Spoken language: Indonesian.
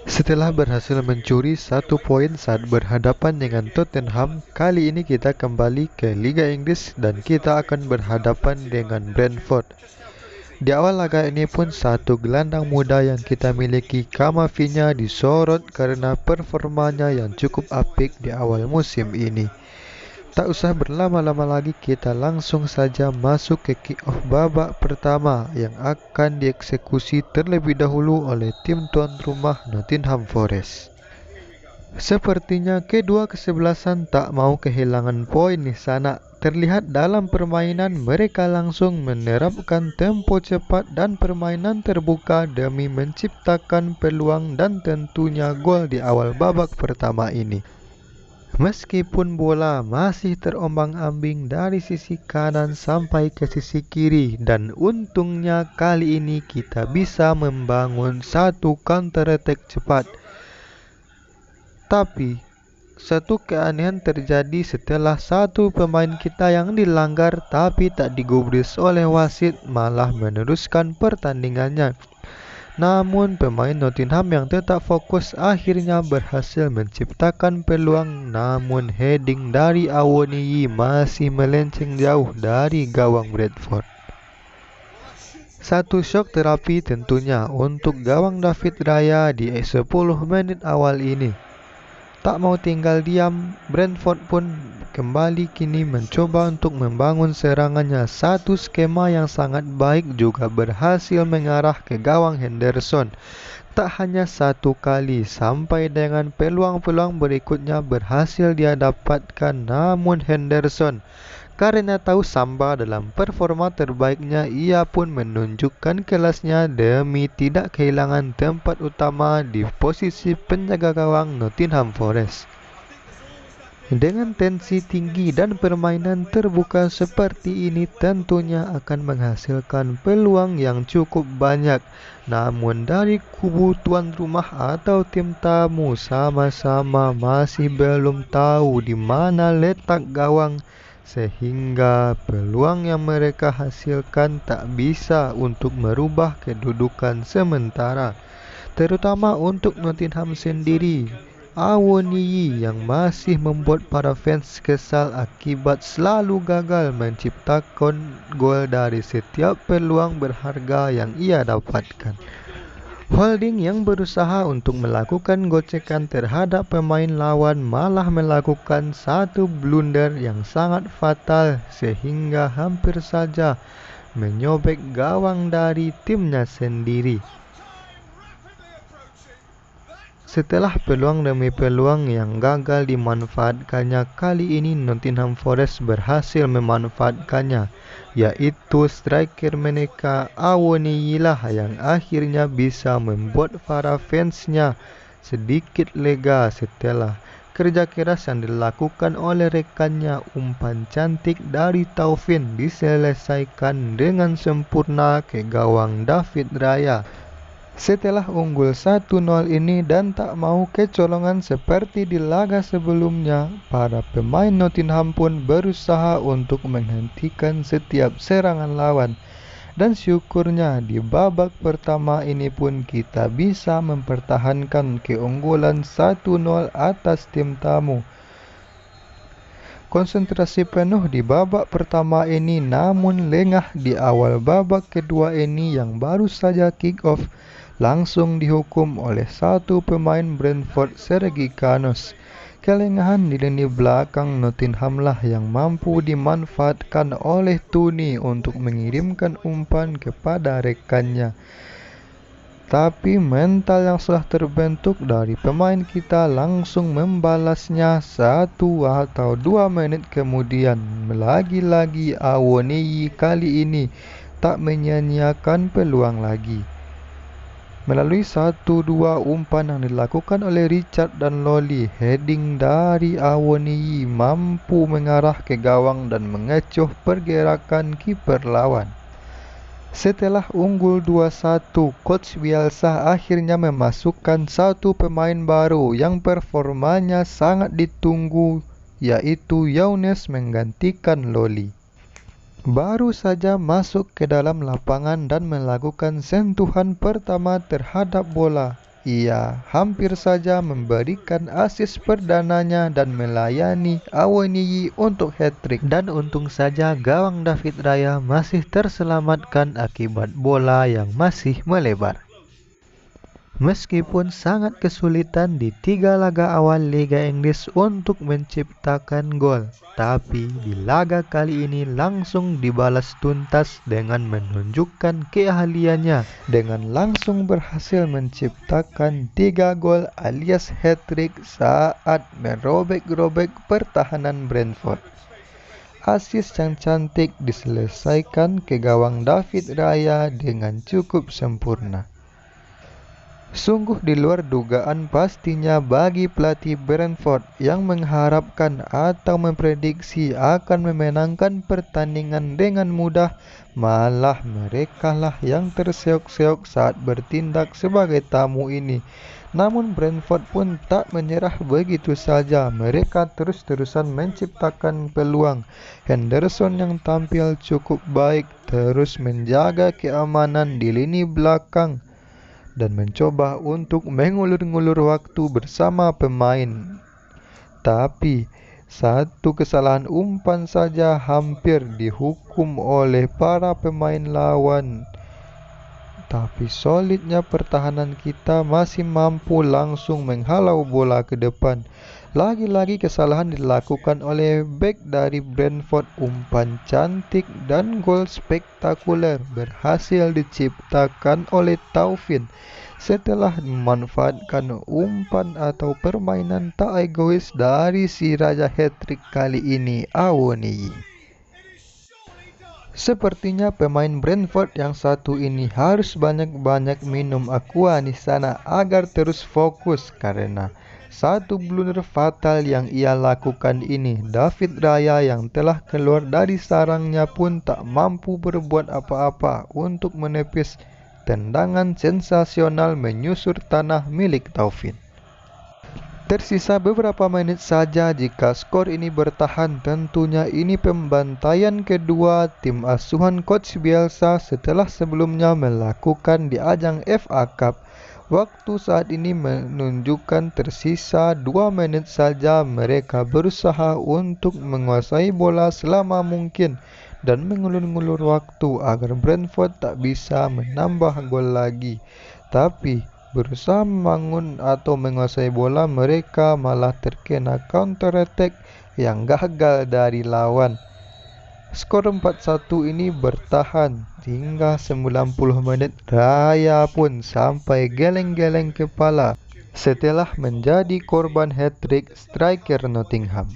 Setelah berhasil mencuri 1 poin saat berhadapan dengan Tottenham, kali ini kita kembali ke Liga Inggris dan kita akan berhadapan dengan Brentford. Di awal laga ini pun satu gelandang muda yang kita miliki, Kamavinga, disorot karena performanya yang cukup apik di awal musim ini. Tak usah berlama-lama lagi, kita langsung saja masuk ke kick-off babak pertama yang akan dieksekusi terlebih dahulu oleh tim tuan rumah Nottingham Forest. Sepertinya kedua kesebelasan tak mau kehilangan poin di sana. Terlihat dalam permainan mereka langsung menerapkan tempo cepat dan permainan terbuka demi menciptakan peluang dan tentunya gol di awal babak pertama ini. Meskipun bola masih terombang-ambing dari sisi kanan sampai ke sisi kiri, dan untungnya kali ini kita bisa membangun satu counter attack cepat. Tapi satu keanehan terjadi setelah satu pemain kita yang dilanggar tapi tak digubris oleh wasit malah meneruskan pertandingannya. Namun pemain Nottingham yang tetap fokus akhirnya berhasil menciptakan peluang, namun heading dari Awoniyi masih melenceng jauh dari gawang Bradford. Satu shock terapi tentunya untuk gawang David Raya di 10 menit awal ini. Tak mau tinggal diam, Brentford pun kembali kini mencoba untuk membangun serangannya. Satu skema yang sangat baik juga berhasil mengarah ke gawang Henderson. Tak hanya satu kali, sampai dengan peluang-peluang berikutnya berhasil dia dapatkan, namun Henderson, karena tahu Samba dalam performa terbaiknya, ia pun menunjukkan kelasnya demi tidak kehilangan tempat utama di posisi penjaga gawang Nottingham Forest. Dengan tensi tinggi dan permainan terbuka seperti ini tentunya akan menghasilkan peluang yang cukup banyak. Namun dari kubu tuan rumah atau tim tamu sama-sama masih belum tahu di mana letak gawang, sehingga peluang yang mereka hasilkan tak bisa untuk merubah kedudukan sementara. Terutama untuk Nottingham sendiri, Awoniyi yang masih membuat para fans kesal akibat selalu gagal menciptakan gol dari setiap peluang berharga yang ia dapatkan. Holding yang berusaha untuk melakukan gocekan terhadap pemain lawan malah melakukan satu blunder yang sangat fatal sehingga hampir saja menyobek gawang dari timnya sendiri. Setelah peluang demi peluang yang gagal dimanfaatkannya, kali ini Nottingham Forest berhasil memanfaatkannya, yaitu striker mereka Awoniyi lah yang akhirnya bisa membuat para fansnya sedikit lega setelah kerja keras yang dilakukan oleh rekannya. Umpan cantik dari Taufin diselesaikan dengan sempurna ke gawang David Raya. Setelah unggul 1-0 ini dan tak mau kecolongan seperti di laga sebelumnya, para pemain Nottingham pun berusaha untuk menghentikan setiap serangan lawan. Dan syukurnya di babak pertama ini pun kita bisa mempertahankan keunggulan 1-0 atas tim tamu. Konsentrasi penuh di babak pertama ini, namun lengah di awal babak kedua ini yang baru saja kick off, langsung dihukum oleh satu pemain Brentford, Sergi Canos. Kelengahan di lini belakang Nottingham lah yang mampu dimanfaatkan oleh Tuni untuk mengirimkan umpan kepada rekannya. Tapi mental yang sudah terbentuk dari pemain kita langsung membalasnya 1 atau 2 menit kemudian. Lagi-lagi Awoniyi kali ini tak menyia-nyiakan peluang lagi. Melalui 1-2 umpan yang dilakukan oleh Richard dan Loli, heading dari Awoniyi mampu mengarah ke gawang dan mengecoh pergerakan kiper lawan. Setelah unggul 2-1, Coach Bielsa akhirnya memasukkan satu pemain baru yang performanya sangat ditunggu, yaitu Younes menggantikan Loli. Baru saja masuk ke dalam lapangan dan melakukan sentuhan pertama terhadap bola, ia hampir saja memberikan assist perdananya dan melayani Awoniyi untuk hat-trick. Dan untung saja gawang David Raya masih terselamatkan akibat bola yang masih melebar. Meskipun sangat kesulitan di 3 laga awal Liga Inggris untuk menciptakan gol, tapi di laga kali ini langsung dibalas tuntas dengan menunjukkan keahliannya dengan langsung berhasil menciptakan 3 gol alias hat-trick saat merobek-robek pertahanan Brentford. Assist yang cantik diselesaikan ke gawang David Raya dengan cukup sempurna. Sungguh di luar dugaan pastinya bagi pelatih Brentford yang mengharapkan atau memprediksi akan memenangkan pertandingan dengan mudah, malah merekalah yang terseok-seok saat bertindak sebagai tamu ini. Namun Brentford pun tak menyerah begitu saja, mereka terus-terusan menciptakan peluang. Henderson yang tampil cukup baik terus menjaga keamanan di lini belakang dan mencoba untuk mengulur-ngulur waktu bersama pemain. Tapi satu kesalahan umpan saja hampir dihukum oleh para pemain lawan. Tapi solidnya pertahanan kita masih mampu langsung menghalau bola ke depan. Lagi-lagi kesalahan dilakukan oleh bek dari Brentford. Umpan cantik dan gol spektakuler berhasil diciptakan oleh Taufin setelah memanfaatkan umpan atau permainan tak egois dari si raja hat-trick kali ini, Awoniyi. Sepertinya pemain Brentford yang satu ini harus banyak-banyak minum aqua di sana agar terus fokus, karena satu blunder fatal yang ia lakukan ini, David Raya yang telah keluar dari sarangnya pun tak mampu berbuat apa-apa untuk menepis tendangan sensasional menyusur tanah milik Taufin. Tersisa beberapa menit saja jika skor ini bertahan. Tentunya ini pembantaian kedua tim asuhan Coach Bielsa setelah sebelumnya melakukan di ajang FA Cup. Waktu saat ini menunjukkan tersisa 2 menit saja. Mereka berusaha untuk menguasai bola selama mungkin dan mengulur-ngulur waktu agar Brentford tak bisa menambah gol lagi. Tapi berusaha membangun atau menguasai bola, mereka malah terkena counter attack yang gagal dari lawan. Skor 4-1 ini bertahan hingga 90 menit. Raya pun sampai geleng-geleng kepala setelah menjadi korban hat-trick striker Nottingham.